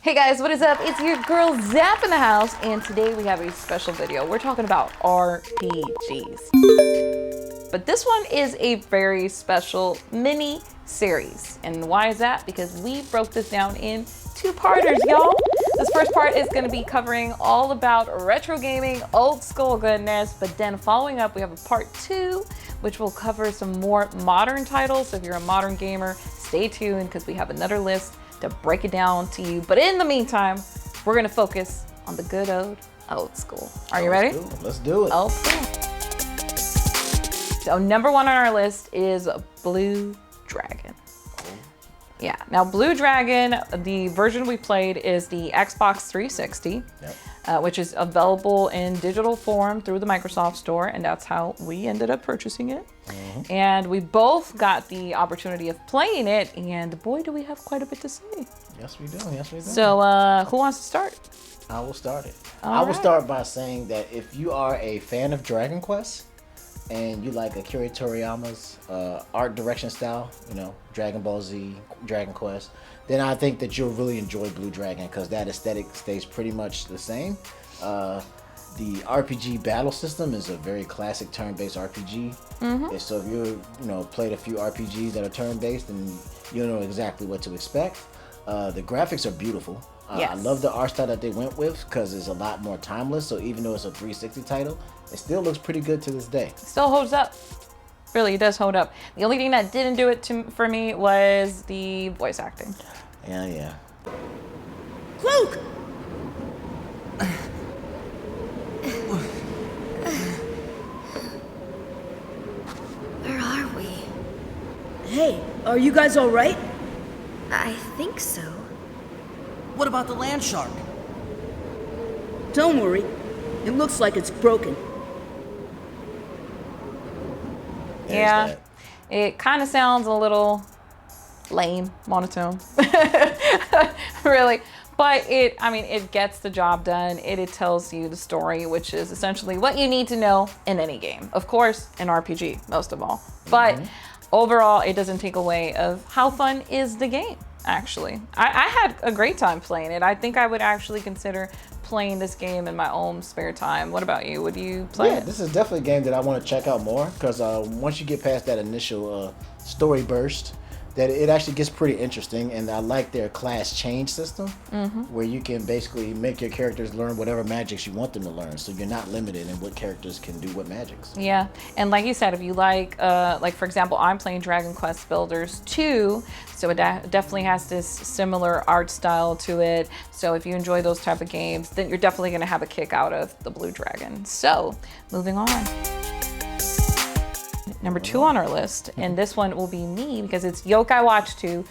Hey guys, what is up? It's your girl Zap in the house, and today we have a special video. We're talking about RPGs. But this one is a very special mini series. And why is that? Because we broke this down in two-parters, y'all. This first part is gonna be covering all about retro gaming, old school goodness, but then following up, we have a part 2, which will cover some more modern titles. So if you're a modern gamer, stay tuned because we have another list to break it down to you. But in the meantime, we're gonna focus on the good old school. Are you ready? Let's do it. Old school. So number 1 on our list is Blue Dragon. Yeah, now Blue Dragon, the version we played is the Xbox 360, which is available in digital form through the Microsoft Store, and that's how we ended up purchasing it. And we both got the opportunity of playing it, and boy, do we have quite a bit to say. Yes, we do. Yes, we do. So who wants to start? I will start it. All I will right. start by saying that if you are a fan of Dragon Quest and you like Akira Toriyama's art direction style, you know, Dragon Ball Z, Dragon Quest, then I think that you'll really enjoy Blue Dragon because that aesthetic stays pretty much the same. The RPG battle system is a very classic turn-based RPG. And so if you played a few RPGs that are turn-based, then you'll know exactly what to expect. The graphics are beautiful. Yes. I love the art style that they went with because it's a lot more timeless. So even though it's a 360 title, it still looks pretty good to this day. Still holds up. Really, it does hold up. The only thing that didn't do it for me was the voice acting. Yeah. Luke! Where are we? Hey, are you guys all right? I think so. What about the land shark? Don't worry. It looks like it's broken. There's Yeah, that. it kind of sounds a little lame, monotone, really. But it gets the job done. It tells you the story, which is essentially what you need to know in any game. Of course, an RPG, most of all. But overall, it doesn't take away of how fun is the game, actually. I had a great time playing it. I think I would actually consider playing this game in my own spare time. What about you? Would you play it? This is definitely a game that I want to check out more because once you get past that initial story burst, that it actually gets pretty interesting. And I like their class change system where you can basically make your characters learn whatever magics you want them to learn. So you're not limited in what characters can do what magics. Yeah, and like you said, if you like for example, I'm playing Dragon Quest Builders 2, so it definitely has this similar art style to it. So if you enjoy those type of games, then you're definitely gonna have a kick out of the Blue Dragon. So, moving on. Number 2 on our list, and this one will be me because it's Yokai Watch 2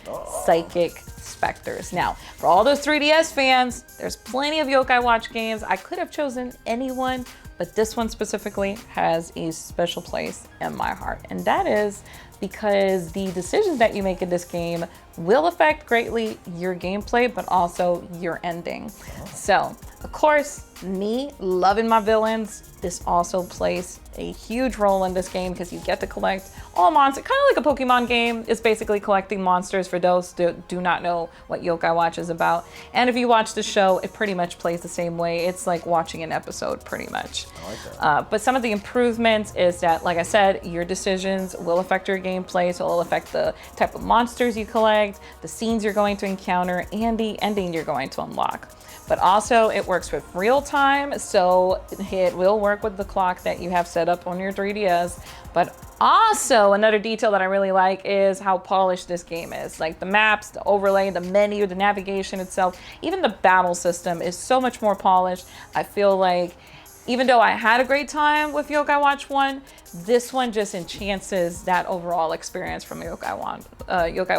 Psychic Specters. Now, for all those 3DS fans, there's plenty of Yokai Watch games. I could have chosen anyone, but this one specifically has a special place in my heart. And that is because the decisions that you make in this game will affect greatly your gameplay, but also your ending. So, of course, me loving my villains, this also plays a huge role in this game because you get to collect all monsters, kind of like a Pokemon game. It's basically collecting monsters for those who do not know what Yokai Watch is about. And if you watch the show, it pretty much plays the same way. It's like watching an episode pretty much. I like that. But some of the improvements is that, like I said, your decisions will affect your gameplay, so it'll affect the type of monsters you collect, the scenes you're going to encounter, and the ending you're going to unlock. But also it works with real time, so it will work with the clock that you have set up on your 3DS. But also another detail that I really like is how polished this game is. Like the maps, the overlay, the menu, the navigation itself, even the battle system is so much more polished. I feel like even though I had a great time with Yokai Watch 1, this one just enhances that overall experience from Yokai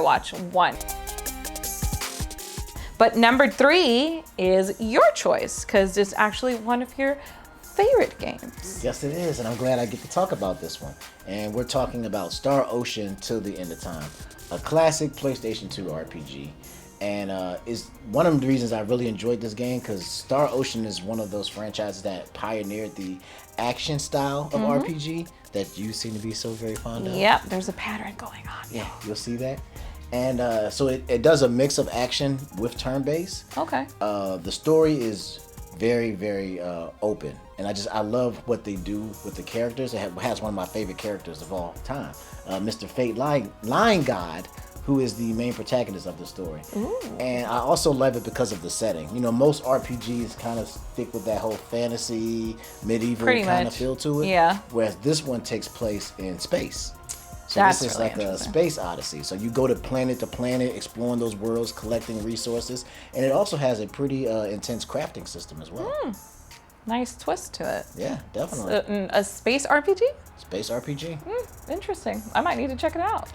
Watch 1. But number 3 is your choice, because it's actually one of your favorite games. Yes, it is, and I'm glad I get to talk about this one. And we're talking about Star Ocean Till the End of Time, a classic PlayStation 2 RPG. And is one of the reasons I really enjoyed this game because Star Ocean is one of those franchises that pioneered the action style of RPG that you seem to be so very fond of. Yep, there's a pattern going on. Yeah, you'll see that. And so it does a mix of action with turn-based. Okay. The story is very, very open, and I love what they do with the characters. It has one of my favorite characters of all time, Mr. Fate Lion God, who is the main protagonist of the story. Ooh. And I also love it because of the setting. You know, most RPGs kind of stick with that whole fantasy, medieval kind of feel to it. Yeah. Whereas this one takes place in space. So That's this is really like a space odyssey. So you go to planet, exploring those worlds, collecting resources, and it also has a pretty intense crafting system as well. Nice twist to it. Yeah, definitely. A space RPG? Space RPG. Interesting. I might need to check it out.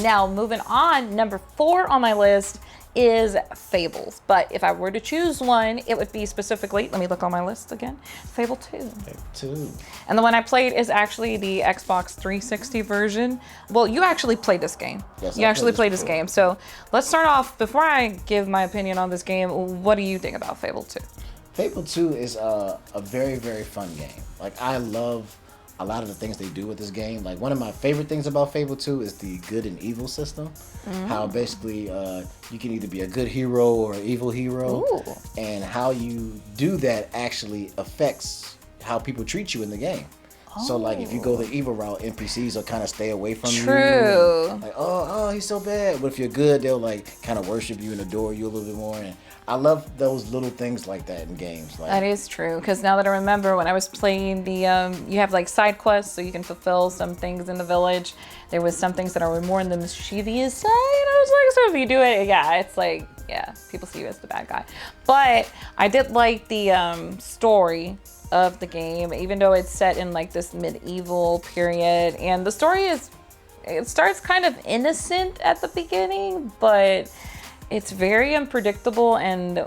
Now, moving on, number 4 on my list is Fables. But if I were to choose one, it would be specifically, let me look on my list again, Fable 2. Fable 2. And the one I played is actually the Xbox 360 version. Well, you actually played this game. Yes, you actually played this game. So let's start off, before I give my opinion on this game, what do you think about Fable 2? Fable 2 is a very, very fun game. Like, I love a lot of the things they do with this game. Like, one of my favorite things about Fable 2 is the good and evil system. How basically you can either be a good hero or an evil hero. Ooh. And how you do that actually affects how people treat you in the game. So like if you go the evil route, NPCs will kind of stay away from you. True. Like, oh, he's so bad. But if you're good, they'll like kind of worship you and adore you a little bit more. And I love those little things like that in games. Like, that is true, because now that I remember, when I was playing the, you have like side quests, so you can fulfill some things in the village. There was some things that are more on the mischievous side. I was like, so if you do it, yeah, it's like, yeah, people see you as the bad guy. But I did like the story of the game, even though it's set in like this medieval period, and the story it starts kind of innocent at the beginning, but it's very unpredictable, and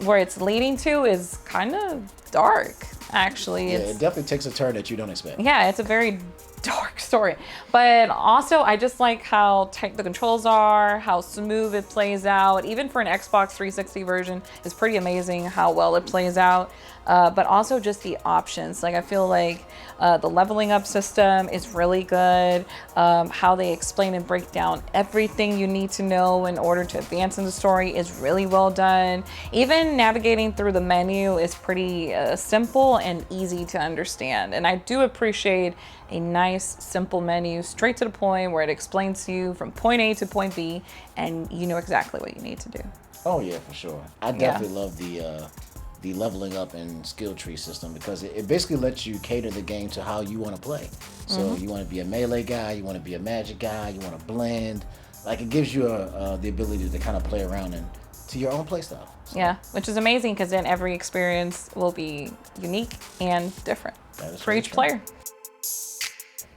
where it's leading to is kind of dark, actually. Yeah, it definitely takes a turn that you don't expect. Yeah, it's a very dark story. But also, I just like how tight the controls are, how smooth it plays out. Even for an Xbox 360 version, it's pretty amazing how well it plays out. But also just the options. Like, I feel like the leveling up system is really good. How they explain and break down everything you need to know in order to advance in the story is really well done. Even navigating through the menu is pretty simple and easy to understand. And I do appreciate a nice, simple menu, straight to the point, where it explains to you from point A to point B, and you know exactly what you need to do. Oh yeah, for sure. I definitely love the leveling up and skill tree system, because it basically lets you cater the game to how you want to play. So you want to be a melee guy, you want to be a magic guy, you want to blend. Like, it gives you the ability to kind of play around and to your own play style. So, yeah, which is amazing, because then every experience will be unique and different for each player.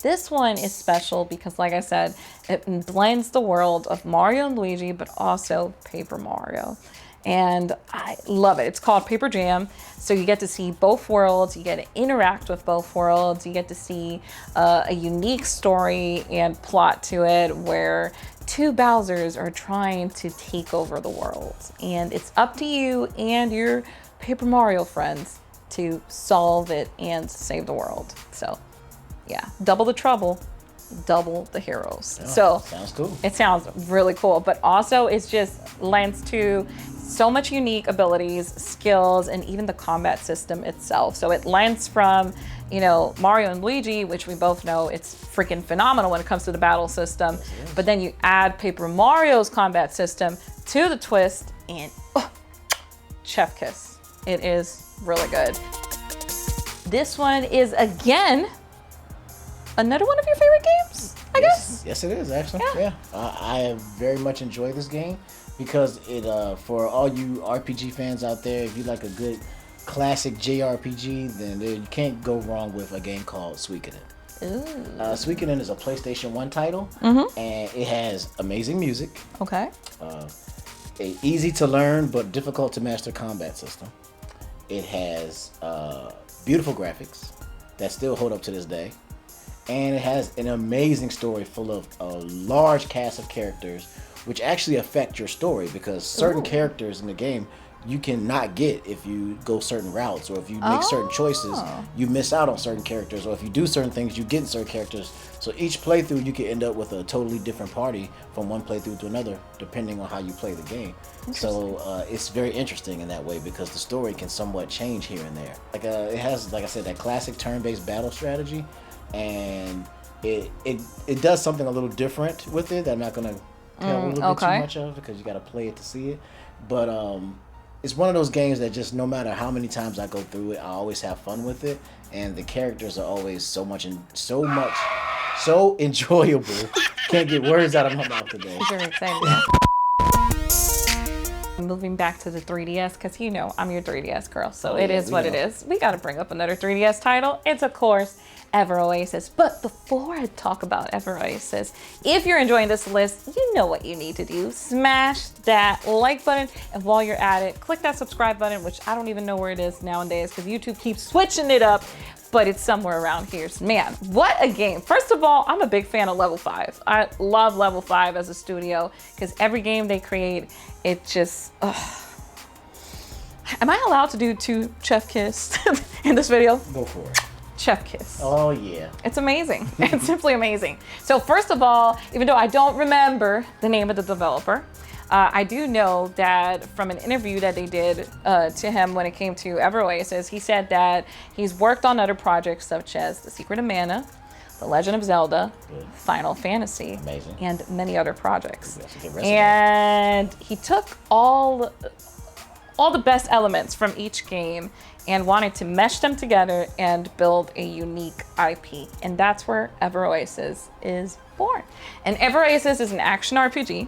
This one is special because, like I said, it blends the world of Mario and Luigi, but also Paper Mario. And I love it. It's called Paper Jam. So you get to see both worlds. You get to interact with both worlds. You get to see a unique story and plot to it, where two Bowsers are trying to take over the world. And it's up to you and your Paper Mario friends to solve it and save the world. So yeah, double the trouble, double the heroes. Yeah, so sounds cool. It sounds really cool, but also it's just lends to so much unique abilities, skills, and even the combat system itself. So it lends from, you know, Mario and Luigi, which we both know it's freaking phenomenal when it comes to the battle system. Yes. But then you add Paper Mario's combat system to the twist, and chef kiss. It is really good. This one is, again, another one of your favorite games, I guess? Yes, it is, actually. Yeah. I very much enjoy this game because it, for all you RPG fans out there, if you like a good classic JRPG, then you can't go wrong with a game called Squeak It. Squeak It is a PlayStation 1 title, and it has amazing music. Okay. A easy to learn but difficult to master combat system. It has beautiful graphics that still hold up to this day. And it has an amazing story full of a large cast of characters, which actually affect your story, because certain characters in the game you can not get if you go certain routes, or if you make certain choices, you miss out on certain characters, or if you do certain things, you get certain characters. So each playthrough, you can end up with a totally different party from one playthrough to another, depending on how you play the game. So it's very interesting in that way, because the story can somewhat change here and there. Like it has, like I said, that classic turn-based battle strategy, and it does something a little different with it that I'm not gonna tell a little bit too much of, because you got to play it to see it. But it's one of those games that just, no matter how many times I go through it, I always have fun with it, and the characters are always so enjoyable. Can't get words out of my mouth today. Very excited. Moving back to the 3DS, because you know I'm your 3DS girl, so it is what it is. We got to bring up another 3DS title. It's, of course, Ever Oasis. But before I talk about Ever Oasis, if you're enjoying this list, you know what you need to do. Smash that like button, and while you're at it, click that subscribe button, which I don't even know where it is nowadays because YouTube keeps switching it up, but it's somewhere around here. Man, what a game. First of all, I'm a big fan of Level 5. I love Level 5 as a studio, because every game they create, it just, Am I allowed to do 2 chef kiss in this video? Go for it. Chef kiss. Oh yeah. It's amazing. It's simply amazing. So first of all, even though I don't remember the name of the developer, I do know that from an interview that they did to him when it came to Ever Oasis, he said that he's worked on other projects such as The Secret of Mana, The Legend of Zelda, Final Fantasy, and many other projects. And he took all the best elements from each game and wanted to mesh them together and build a unique IP. And that's where Ever Oasis is born. And Ever Oasis is an action RPG.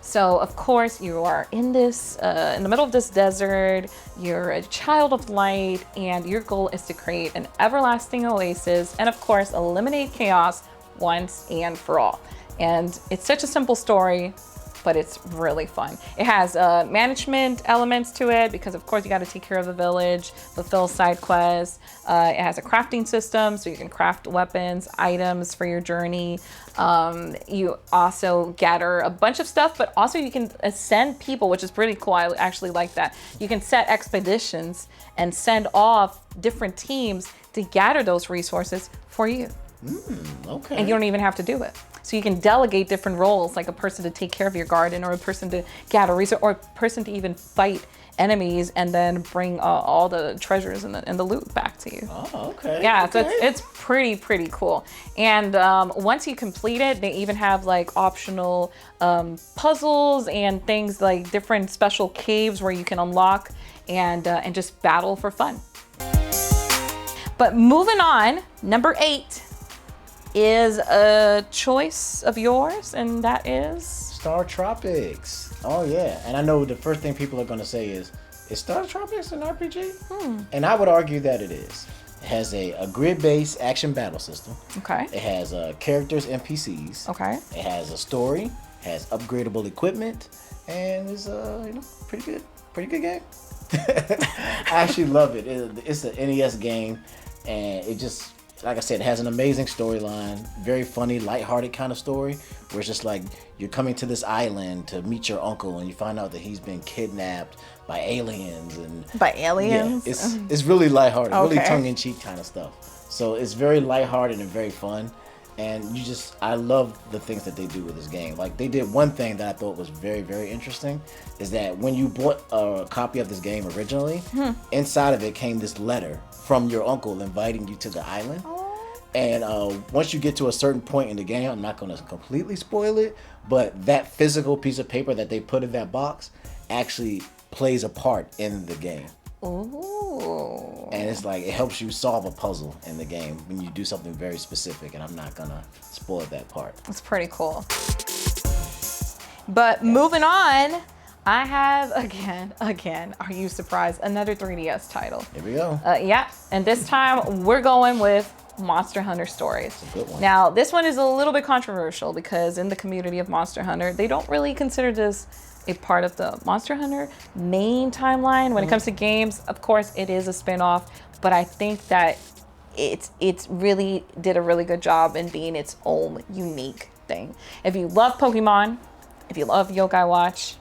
So of course you are in this, in the middle of this desert, you're a child of light, and your goal is to create an everlasting oasis and of course eliminate chaos once and for all. And it's such a simple story, but it's really fun. It has management elements to it, because of course you gotta take care of the village, fulfill side quests. It has a crafting system, so you can craft weapons, items for your journey. You also gather a bunch of stuff, but also you can send people, which is pretty cool. I actually like that. You can set expeditions and send off different teams to gather those resources for you. Okay. And you don't even have to do it. So you can delegate different roles, like a person to take care of your garden, or a person to gather resources, or a person to even fight enemies and then bring all the treasures and the loot back to you. Oh, okay. Yeah, okay. so it's pretty cool. And once you complete it, they even have like optional puzzles and things like different special caves where you can unlock and just battle for fun. But moving on, number 8 is a choice of yours, and that is Star Tropics. Oh yeah, and I know the first thing people are gonna say is Star Tropics an RPG? And I would argue that it is. It has a grid-based action battle system. okay. It has characters, NPCs. Okay. It has a story. Has upgradable equipment, and it's pretty good game. I actually love it. It's an NES game, and it just, like I said, it has an amazing storyline, very funny, lighthearted kind of story, where it's just like you're coming to this island to meet your uncle, and you find out that he's been kidnapped by aliens. Yeah, it's really lighthearted, really tongue-in-cheek kind of stuff. So it's very lighthearted and very fun, and I love the things that they do with this game. Like, they did one thing that I thought was very, very interesting, is that when you bought a copy of this game originally, inside of it came this letter from your uncle inviting you to the island. And once you get to a certain point in the game, I'm not going to completely spoil it, but that physical piece of paper that they put in that box actually plays a part in the game. Ooh. And it's like, it helps you solve a puzzle in the game when you do something very specific, and I'm not going to spoil that part. It's pretty cool. But moving on, I have, again, are you surprised? Another 3DS title. Here we go. Yeah, and this time we're going with Monster Hunter Stories. That's a good one. Now, this one is a little bit controversial because in the community of Monster Hunter, they don't really consider this a part of the Monster Hunter main timeline. When it comes to games, of course, it is a spin-off, but I think that it's really did a really good job in being its own unique thing. If you love Pokemon, if you love Yokai Watch,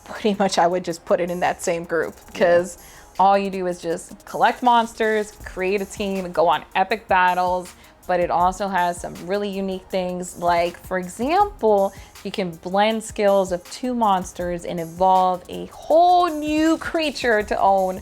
pretty much I would just put it in that same group because all you do is just collect monsters, create a team, and go on epic battles. But it also has some really unique things, like, for example, you can blend skills of 2 monsters and evolve a whole new creature to own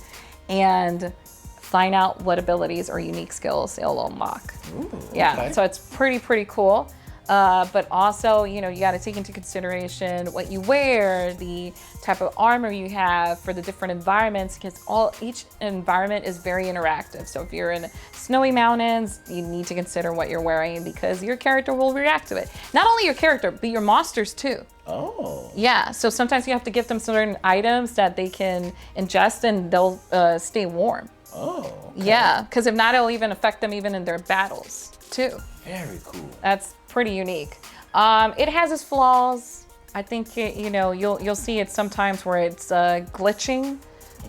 and find out what abilities or unique skills they'll unlock. Ooh, yeah, okay. so it's pretty cool. But also, you know, you got to take into consideration what you wear, the type of armor you have for the different environments, because each environment is very interactive. So if you're in snowy mountains, you need to consider what you're wearing because your character will react to it. Not only your character, but your monsters too. Oh. Yeah, so sometimes you have to give them certain items that they can ingest and they'll stay warm. Oh. Okay. Yeah, because if not, it'll even affect them even in their battles too. Very cool. That's pretty unique. It has its flaws. I think you'll see it sometimes where it's glitching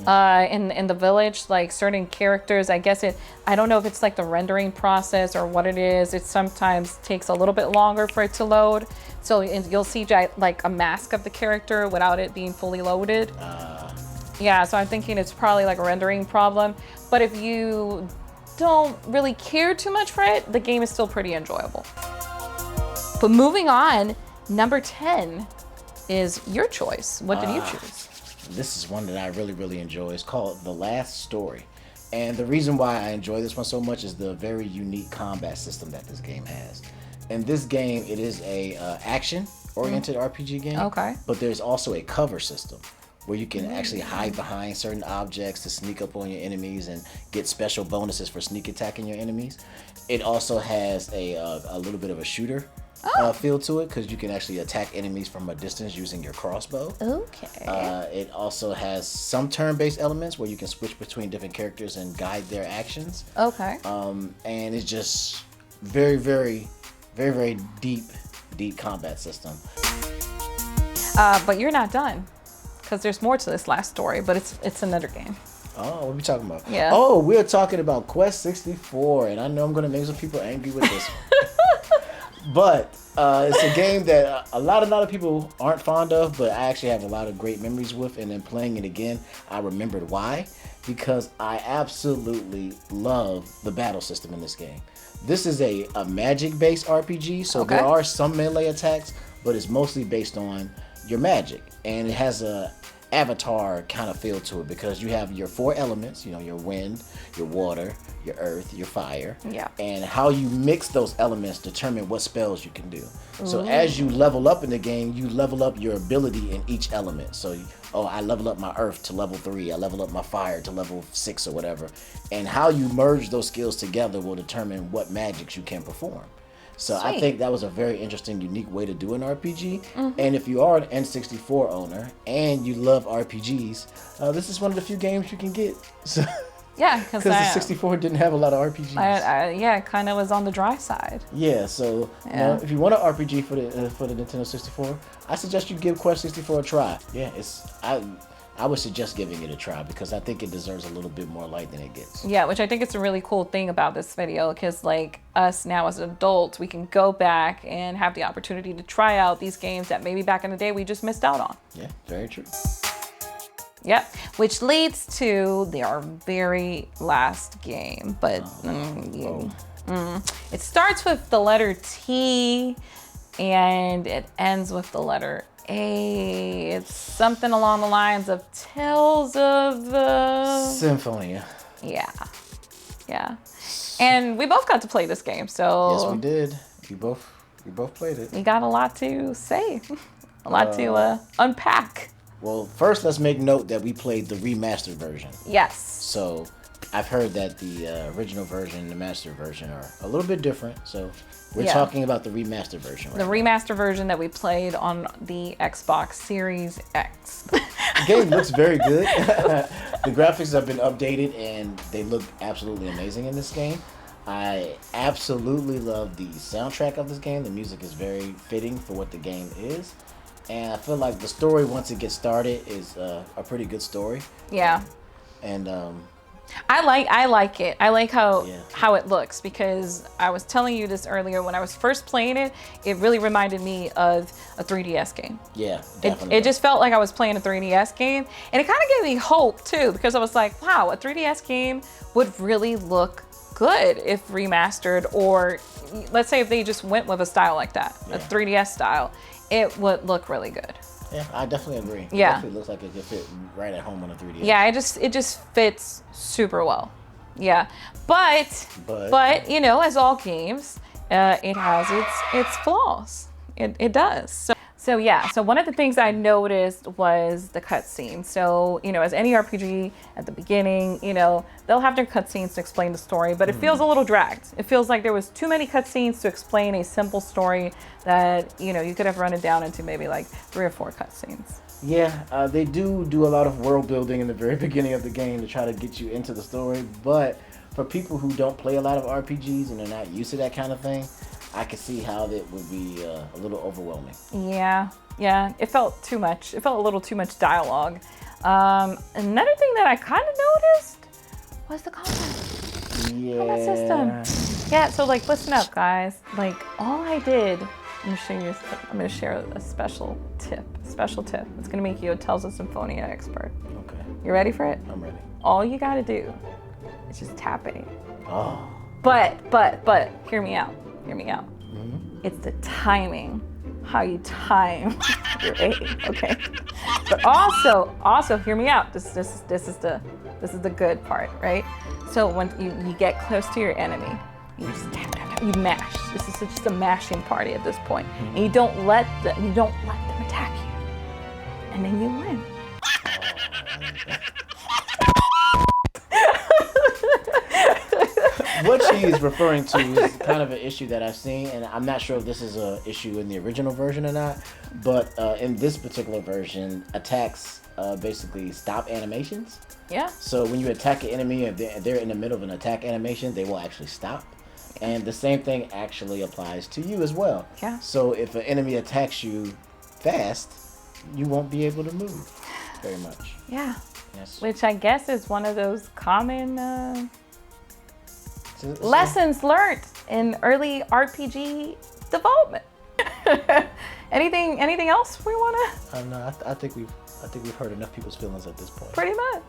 in the village. Like certain characters, I don't know if it's like the rendering process or what it is. It sometimes takes a little bit longer for it to load. So you'll see like a mask of the character without it being fully loaded. Yeah, so I'm thinking it's probably like a rendering problem. But if you don't really care too much for it, the game is still pretty enjoyable. But moving on, number 10 is your choice. What did you choose? This is one that I really enjoy. It's called The Last Story. And the reason why I enjoy this one so much is the very unique combat system that this game has. In this game, it is a action-oriented RPG game. Okay. But there's also a cover system where you can actually hide behind certain objects to sneak up on your enemies and get special bonuses for sneak attacking your enemies. It also has a little bit of a shooter feel to it because you can actually attack enemies from a distance using your crossbow. Okay. It also has some turn-based elements where you can switch between different characters and guide their actions. Okay. And it's just very deep combat system. But you're not done because there's more to this last story, but it's another game. Oh, what are we talking about? Yeah. Oh, we're talking about Quest 64, and I know I'm going to make some people angry with this one. But it's a game that a lot of people aren't fond of, but I actually have a lot of great memories with, and then playing it again, I remembered why. Because I absolutely love the battle system in this game. This is a magic-based RPG, so there are some melee attacks, but it's mostly based on your magic. And it has a Avatar kind of feel to it because you have your 4 elements, your wind, your water, your earth, your fire. Yeah. And how you mix those elements determine what spells you can do. So as you level up in the game, you level up your ability in each element. So, I level up my earth to level 3, I level up my fire to level 6 or whatever. And how you merge those skills together will determine what magics you can perform. So I think that was a very interesting, unique way to do an RPG. And if you are an N64 owner and you love RPGs, this is one of the few games you can get. So, Yeah, because the 64 didn't have a lot of RPGs. It kind of was on the dry side. Yeah, so if you want an RPG for the Nintendo 64, I suggest you give Quest 64 a try. Yeah, I would suggest giving it a try because I think it deserves a little bit more light than it gets. Yeah, which I think it's a really cool thing about this video because like us now as adults, we can go back and have the opportunity to try out these games that maybe back in the day we just missed out on. Yeah, very true. Yep, which leads to our very last game, but it starts with the letter T and it ends with the letter A. It's something along the lines of Tales of Symphony. Yeah. And we both got to play this game, so Yes, we did. We both played it. we got a lot to say, a lot to unpack. Well, first let's make note that we played the remastered version. Yes. So I've heard that the original version and the master version are a little bit different. So we're talking about the remastered version, right? The remaster version that we played on the Xbox Series X. The game looks very good. The graphics have been updated and they look absolutely amazing in this game. I absolutely love the soundtrack of this game. The music is very fitting for what the game is. And I feel like the story, once it gets started, is a pretty good story. Yeah. And I like it. I like how Yeah. how it looks, because I was telling you this earlier, when I was first playing it, it really reminded me of a 3DS game. Yeah, definitely. It just felt like I was playing a 3DS game, and it kind of gave me hope too, because I was like, wow, a 3DS game would really look good if remastered, or let's say if they just went with a style like that, a 3DS style, it would look really good. Yeah, I definitely agree. Yeah. It definitely looks like it could fit right at home on a 3DS. Yeah, it just fits super well. Yeah, but you know, as all games, it has its flaws. It does. So yeah, so one of the things I noticed was the cutscenes. So, you know, as any RPG at the beginning, you know, they'll have their cutscenes to explain the story, but it feels a little dragged. It feels like there was too many cutscenes to explain a simple story that, you know, you could have run it down into maybe like 3 or 4 cutscenes. Yeah, they do a lot of world building in the very beginning of the game to try to get you into the story, but for people who don't play a lot of RPGs and are not used to that kind of thing, I could see how that would be a little overwhelming. Yeah, it felt too much. It felt a little too much dialogue. Another thing that I kind of noticed was the combat system. Yeah, so like, listen up, guys. Like, all I did, I'm gonna share a special tip. It's gonna make you a Tales of Symphonia expert. Okay. You ready for it? I'm ready. All you gotta do is just tap A. Oh. But, hear me out. It's the timing, how you time your A, okay? But also hear me out. This is the good part, right? So when you get close to your enemy, you just tap, you mash. This is just a mashing party at this point, and you don't let them attack you, and then you win. What she is referring to is kind of an issue that I've seen, and I'm not sure if this is an issue in the original version or not, but in this particular version, attacks basically stop animations. Yeah. So when you attack an enemy and they're in the middle of an attack animation, they will actually stop. And the same thing actually applies to you as well. Yeah. So if an enemy attacks you fast, you won't be able to move very much. Yeah. Yes. Which I guess is one of those common lessons learned in early RPG development. Anything else we wanna? No, I think we've hurt enough people's feelings at this point. Pretty much.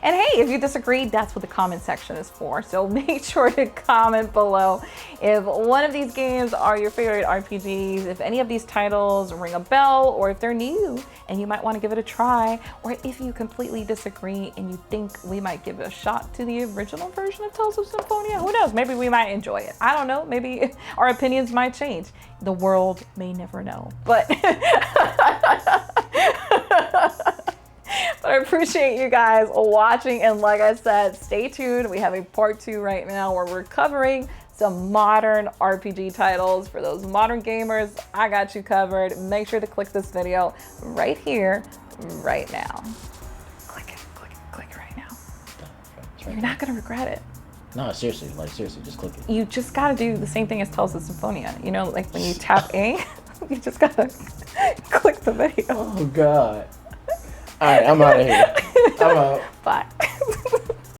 And hey, if you disagree, that's what the comment section is for. So make sure to comment below if one of these games are your favorite RPGs, if any of these titles ring a bell, or if they're new and you might want to give it a try, or if you completely disagree and you think we might give it a shot to the original version of Tales of Symphonia. Who knows? Maybe we might enjoy it. I don't know. Maybe our opinions might change. The world may never know. But But I appreciate you guys watching, and like I said, stay tuned. We have a part 2 right now where we're covering some modern RPG titles. For those modern gamers, I got you covered. Make sure to click this video right here, right now. Click it right now. You're not gonna regret it. No, seriously, just click it. You just gotta do the same thing as Tales of Symphonia. You know, like when you tap A, you just gotta click the video. Oh God. All right, I'm out of here. I'm out. Bye.